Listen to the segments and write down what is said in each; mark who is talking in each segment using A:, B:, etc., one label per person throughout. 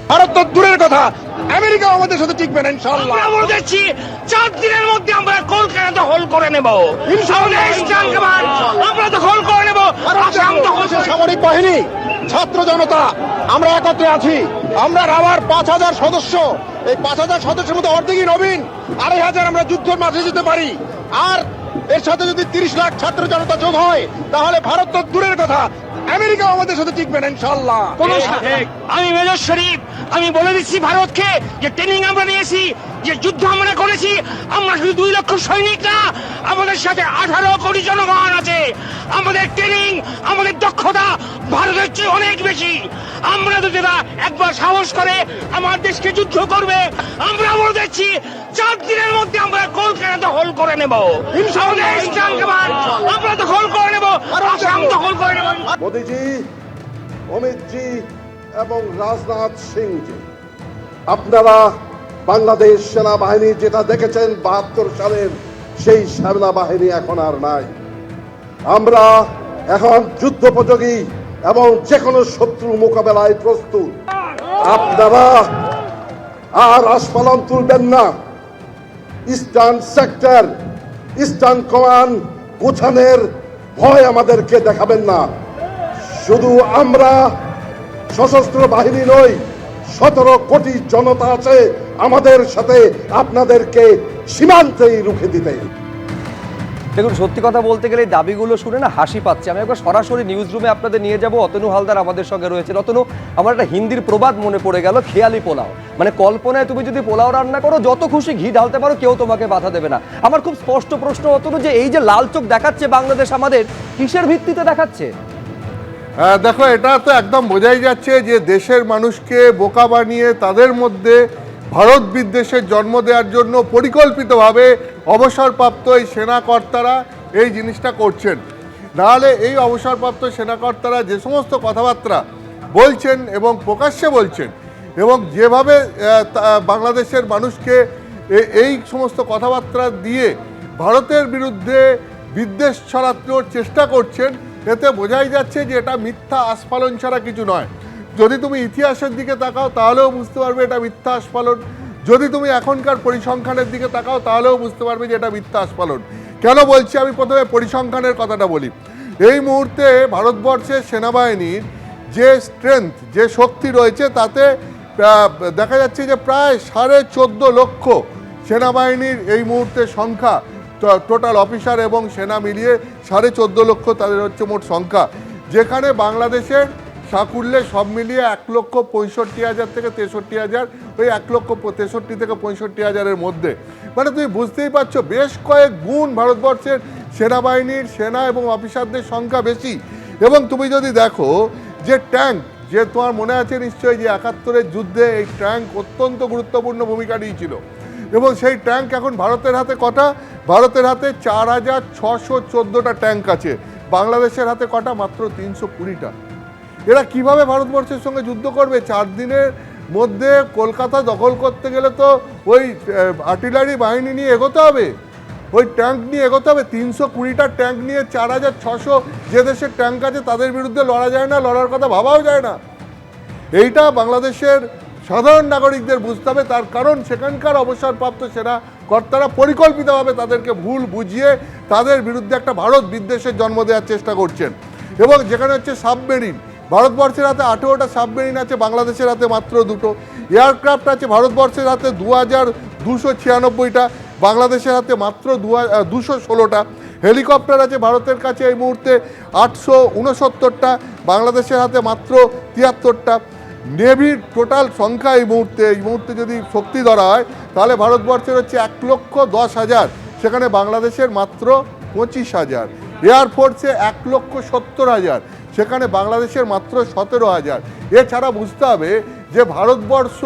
A: ভারত তো দূরের কথা, আমেরিকা আমাদের সাথে টিকবে না ইনশাআল্লাহ।
B: আমরা বলে দিচ্ছি 4 দিনের মধ্যে আমরা কলকাতা দখল করে নেব। আমরা দখল করে নেব।
A: সামরিক বাহিনী, ছাত্র জনতা আমরা একত্রে আছি। আমরা রাওয়ার 5,000 সদস্য, এই 5,000 সদস্যের মধ্যে অর্ধেকই নবীন, 2,500 আমরা যুদ্ধের মাঝে যেতে পারি। আর এর সাথে যদি 30 লাখ ছাত্র জনতা যোগ হয়, তাহলে ভারত তো দূরের কথা, আমেরিকা আমাদের সাথে টিকবে না ইনশাআল্লাহ।
B: আমি মেজর শরীফ, আমি বলে দিচ্ছি ভারতকে যে ট্রেনিং আমরা নিয়েছি, যে যুদ্ধ আমরা করেছি, আমরা শুধু 2 লক্ষ সৈনিক না, আমাদের সাথে 18 কোটি জনগণ আছে। আমাদের ট্রেনিং, আমাদের দক্ষতা ভারতের চেয়ে অনেক বেশি। আমরা যদি একবার সাহস করে আমার দেশকে যুদ্ধ করবে, আমরা বলে দিচ্ছি 4 দিনের মধ্যে আমরা কলকাতা দখল করে নেব। আমরা দখল করে নেব, আসাম দখল করে নেব।
C: মোদিজি, অমিতজি এবং রাজনাথ সিংজি, আপনারা বাংলাদেশ সেনাবাহিনী যেটা দেখেছেন 72 সালের, সেই সেনাবাহিনী এখন আর নাই। আমরা এখন যুদ্ধোপযোগী এবং যে কোনো শত্রু মোকাবেলায় প্রস্তুত। আপনারা আর আস্ফালন তুলবেন না। ইস্টার্ন সেক্টর, ইস্টার্ন কমান্ড গোছানোর ভয় আমাদেরকে দেখাবেন না। শুধু আমরা সশস্ত্র বাহিনী নই, 17 কোটি জনতা আছে আমাদের সাথে আপনাদেরকে সীমান্তেই রুখে দিতে।
D: দেখুন, সত্যি কথা বলতে গেলে এই দাবিগুলো শুনে না হাসি পাচ্ছে। আমি একবার সরাসরি নিউজ রুমে আপনাদের নিয়ে যাব। অতনু হালদার আমাদের সঙ্গে রয়েছে। অতনু, আমার একটা হিন্দির প্রবাদ মনে পড়ে গেল, খেয়ালি পোলাও। মানে কল্পনায় তুমি যদি পোলাও রান্না করো, যত খুশি ঘি ঢালতে পারো, কেউ তোমাকে বাধা দেবে না। আমার খুব স্পষ্ট প্রশ্ন, অতনু, যে এই যে লাল চোখ দেখাচ্ছে বাংলাদেশ আমাদের, কিসের ভিত্তিতে দেখাচ্ছে?
E: দেখো, এটা তো একদম বোঝাই যাচ্ছে যে দেশের মানুষকে বোকা বানিয়ে তাদের মধ্যে ভারত বিদ্বেষের জন্ম দেওয়ার জন্য পরিকল্পিতভাবে অবসরপ্রাপ্ত এই সেনাকর্তারা এই জিনিসটা করছেন। নাহলে এই অবসরপ্রাপ্ত সেনাকর্তারা যে সমস্ত কথাবার্তা বলছেন এবং প্রকাশ্যে বলছেন, এবং যেভাবে বাংলাদেশের মানুষকে এই সমস্ত কথাবার্তা দিয়ে ভারতের বিরুদ্ধে বিদ্বেষ ছড়ানোর চেষ্টা করছেন, এতে বোঝাই যাচ্ছে যে এটা মিথ্যা আস্ফালন ছাড়া কিছু নয়। যদি তুমি ইতিহাসের দিকে তাকাও তাহলেও বুঝতে পারবে এটা মিথ্যা আস্ফালন। যদি তুমি এখনকার পরিসংখ্যানের দিকে তাকাও তাহলেও বুঝতে পারবে যে এটা মিথ্যা আস্ফালন। কেন বলছি? আমি প্রথমে পরিসংখ্যানের কথাটা বলি। এই মুহূর্তে ভারতবর্ষের সেনাবাহিনীর যে স্ট্রেংথ, যে শক্তি রয়েছে, তাতে দেখা যাচ্ছে যে প্রায় 14.5 লক্ষ সেনাবাহিনীর এই মুহূর্তে সংখ্যা, টোটাল অফিসার এবং সেনা মিলিয়ে 14.5 লক্ষ তাদের হচ্ছে মোট সংখ্যা। যেখানে বাংলাদেশের সাকুল্যে সব মিলিয়ে 1,65,000 থেকে 63,000, ওই 1,63,000 থেকে 65,000-এর মধ্যে। মানে তুমি বুঝতেই পারছো, বেশ কয়েক গুণ ভারতবর্ষের সেনাবাহিনীর সেনা এবং অফিসারদের সংখ্যা বেশি। এবং তুমি যদি দেখো যে ট্যাঙ্ক, যে তোমার মনে আছে নিশ্চয়ই যে 71-এর যুদ্ধে এই ট্যাঙ্ক অত্যন্ত গুরুত্বপূর্ণ ভূমিকা নিয়েছিল, এবং সেই ট্যাঙ্ক এখন ভারতের হাতে কটা? ভারতের হাতে 4,614টা ট্যাঙ্ক আছে। বাংলাদেশের হাতে কটা? মাত্র 320টা। এরা কিভাবে ভারতবর্ষের সঙ্গে যুদ্ধ করবে? 4 দিনের মধ্যে কলকাতা দখল করতে গেলে তো ওই আর্টিলারি বাহিনী নিয়ে এগোতে হবে, ওই ট্যাঙ্ক নিয়ে এগোতে হবে। 320টা ট্যাঙ্ক নিয়ে 4,600 যে দেশের ট্যাঙ্ক আছে তাদের বিরুদ্ধে লড়া যায় না, লড়ার কথা ভাবাও যায় না। এইটা বাংলাদেশের সাধারণ নাগরিকদের বুঝতে হবে। তার কারণ সেখানকার অবসরপ্রাপ্ত সেনা কর্তারা পরিকল্পিতভাবে তাদেরকে ভুল বুঝিয়ে তাদের বিরুদ্ধে একটা ভারত বিদ্বেষের জন্ম দেওয়ার চেষ্টা করছেন। এবং যেখানে হচ্ছে সাবমেরিন, ভারতবর্ষের হাতে 18টা সাবমেরিন আছে, বাংলাদেশের হাতে মাত্র 2টো। এয়ারক্রাফট আছে ভারতবর্ষের হাতে 2,296টা, বাংলাদেশের হাতে মাত্র 216টা। হেলিকপ্টার আছে ভারতের কাছে এই মুহূর্তে 869টা, বাংলাদেশের হাতে মাত্র 73টা। নেভির টোটাল সংখ্যা এই মুহূর্তে যদি শক্তি ধরা হয় তাহলে ভারতবর্ষের হচ্ছে 1,10,000, সেখানে বাংলাদেশের মাত্র 25,000। এয়ারফোর্সে 1,70,000, সেখানে বাংলাদেশের মাত্র 17,000। এছাড়া বুঝতে হবে যে ভারতবর্ষ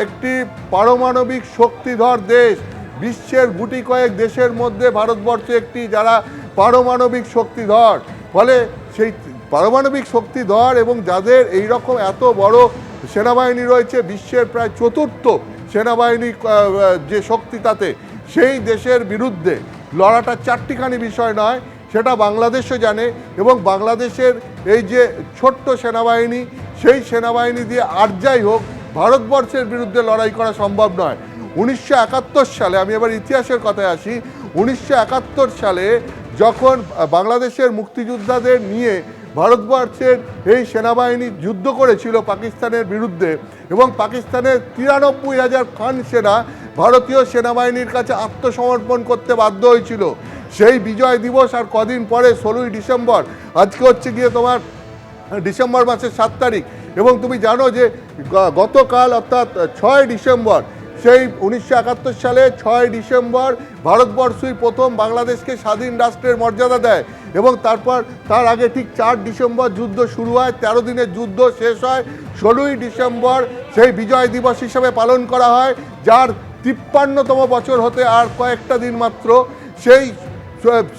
E: একটি পারমাণবিক শক্তিধর দেশ। বিশ্বের গুটি কয়েক দেশের মধ্যে ভারতবর্ষ একটি যারা পারমাণবিক শক্তিধর, ফলে সেই পারমাণবিক শক্তিধর এবং যাদের এই রকম এত বড় সেনাবাহিনী রয়েছে, বিশ্বের প্রায় 4র্থ সেনাবাহিনী যে শক্তি, তাতে সেই দেশের বিরুদ্ধে লড়াটা চারটিখানি বিষয় নয়, সেটা বাংলাদেশও জানে। এবং বাংলাদেশের এই যে ছোট্ট সেনাবাহিনী, সেই সেনাবাহিনী দিয়ে আর যাই হোক ভারতবর্ষের বিরুদ্ধে লড়াই করা সম্ভব নয়। 1971 সালে, আমি এবার ইতিহাসের কথায় আসি, 1971 সালে যখন বাংলাদেশের মুক্তিযোদ্ধাদের নিয়ে ভারতবর্ষের এই সেনাবাহিনী যুদ্ধ করেছিল পাকিস্তানের বিরুদ্ধে, এবং পাকিস্তানের 93,000 খান সেনা ভারতীয় সেনাবাহিনীর কাছে আত্মসমর্পণ করতে বাধ্য হয়েছিল। সেই বিজয় দিবস আর কদিন পরে 16ই ডিসেম্বর, আজকে হচ্ছে গিয়ে তোমার ডিসেম্বর মাসের 7 তারিখ, এবং তুমি জানো যে গতকাল অর্থাৎ 6 ডিসেম্বর, সেই 1971 সালে 6 ডিসেম্বর ভারতবর্ষই প্রথম বাংলাদেশকে স্বাধীন রাষ্ট্রের মর্যাদা দেয়, এবং তারপর তার আগে ঠিক 4 ডিসেম্বর যুদ্ধ শুরু হয়, 13 দিনের যুদ্ধ শেষ হয় 16ই ডিসেম্বর, সেই বিজয় দিবস হিসেবে পালন করা হয়, যার 53তম বছর হতে আর কয়েকটা দিন মাত্র।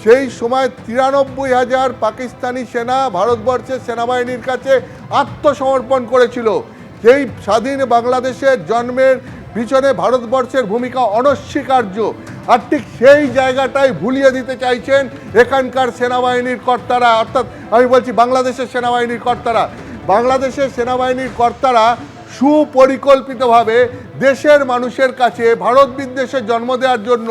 E: সেই সময় 93,000 পাকিস্তানি সেনা ভারতবর্ষের সেনাবাহিনীর কাছে আত্মসমর্পণ করেছিল। সেই স্বাধীন বাংলাদেশের জন্মের পিছনে ভারতবর্ষের ভূমিকা অনস্বীকার্য, আর ঠিক সেই জায়গাটাই ভুলিয়ে দিতে চাইছেন এখানকার সেনাবাহিনীর কর্তারা, অর্থাৎ আমি বলছি বাংলাদেশের সেনাবাহিনীর কর্তারা। বাংলাদেশের সেনাবাহিনীর কর্তারা সুপরিকল্পিতভাবে দেশের মানুষের কাছে ভারত বিদ্বেষের জন্ম দেওয়ার জন্য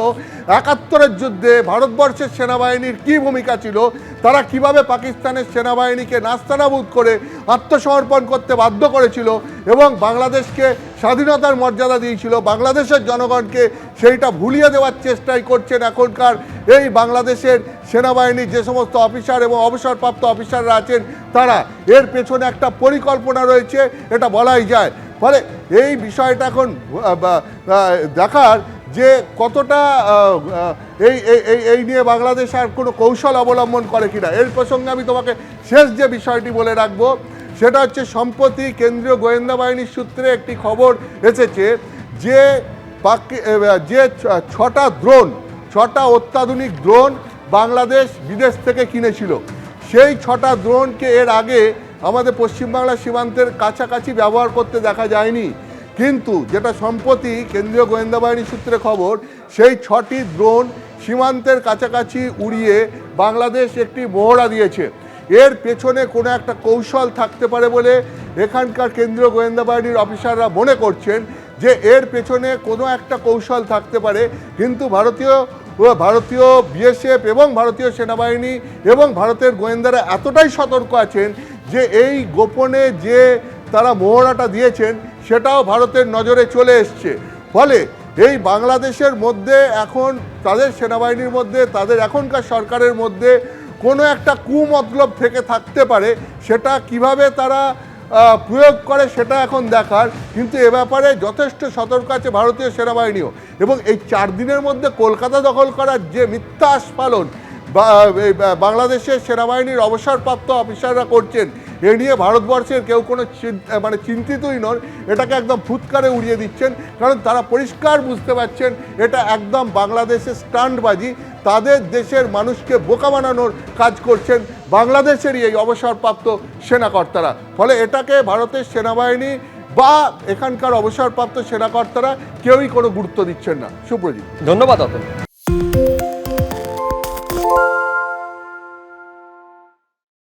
E: 71-এর যুদ্ধে ভারতবর্ষের সেনাবাহিনীর কী ভূমিকা ছিল, তারা কিভাবে পাকিস্তানের সেনাবাহিনীকে নাস্তানাবুদ করে আত্মসমর্পণ করতে বাধ্য করেছিল এবং বাংলাদেশকে স্বাধীনতার মর্যাদা দিয়েছিল, বাংলাদেশের জনগণকে সেইটা ভুলিয়ে দেওয়ার চেষ্টাই করছেন এখনকার এই বাংলাদেশের সেনাবাহিনীর যে সমস্ত অফিসার এবং অবসরপ্রাপ্ত অফিসাররা আছেন তারা। এর পেছনে একটা পরিকল্পনা রয়েছে, এটা বলাই যায়। ফলে এই বিষয়টা এখন দেখার যে কতটা এই নিয়ে বাংলাদেশ আর কোনো কৌশল অবলম্বন করে কিনা। এর প্রসঙ্গে আমি তোমাকে শেষ যে বিষয়টি বলে রাখবো, সেটা হচ্ছে সম্প্রতি কেন্দ্রীয় গোয়েন্দা বাহিনীর সূত্রে একটি খবর এসেছে যে 6টা অত্যাধুনিক ড্রোন বাংলাদেশ বিদেশ থেকে কিনেছিল। সেই 6টা ড্রোনকে এর আগে আমাদের পশ্চিমবাংলা সীমান্তের কাছাকাছি ব্যবহার করতে দেখা যায়নি, কিন্তু যেটা সম্প্রতি কেন্দ্রীয় গোয়েন্দা বাহিনীর সূত্রে খবর, সেই 6টি ড্রোন সীমান্তের কাছাকাছি উড়িয়ে বাংলাদেশ একটি মহড়া দিয়েছে। এর পেছনে কোনো একটা কৌশল থাকতে পারে বলে এখানকার কেন্দ্রীয় গোয়েন্দা বাহিনীর অফিসাররা মনে করছেন যে এর পেছনে কোনো একটা কৌশল থাকতে পারে, কিন্তু ভারতীয় বিএসএফ এবং ভারতীয় সেনাবাহিনী এবং ভারতের গোয়েন্দারা এতটাই সতর্ক আছেন যে এই গোপনে যে তারা মহড়াটা দিয়েছেন সেটাও ভারতের নজরে চলে এসছে। ফলে এই বাংলাদেশের মধ্যে এখন তাদের সেনাবাহিনীর মধ্যে, তাদের এখনকার সরকারের মধ্যে কোনো একটা কুমতলব থেকে থাকতে পারে, সেটা কিভাবে তারা প্রয়োগ করে সেটা এখন দেখার। কিন্তু এ ব্যাপারে যথেষ্ট সতর্ক আছে ভারতীয় সেনাবাহিনীও। এবং এই 4 দিনের মধ্যে কলকাতা দখল করার যে মিথ্যা আস্ফালন বাংলাদেশের সেনাবাহিনীর অবসরপ্রাপ্ত অফিসাররা করছেন, এ নিয়ে ভারতবর্ষের কেউ কোনো চিন্তিতই নন, এটাকে একদম ফুৎকারে উড়িয়ে দিচ্ছেন, কারণ তারা পরিষ্কার বুঝতে পারছেন এটা একদম বাংলাদেশের স্টান্টবাজি। তাদের দেশের মানুষকে বোকা বানানোর কাজ করছেন বাংলাদেশেরই এই অবসরপ্রাপ্ত সেনাকর্তারা। ফলে এটাকে ভারতের সেনাবাহিনী বা এখানকার অবসরপ্রাপ্ত সেনাকর্তারা কেউই কোনো গুরুত্ব দিচ্ছেন না। সুপ্রজিৎ,
D: ধন্যবাদ অতন।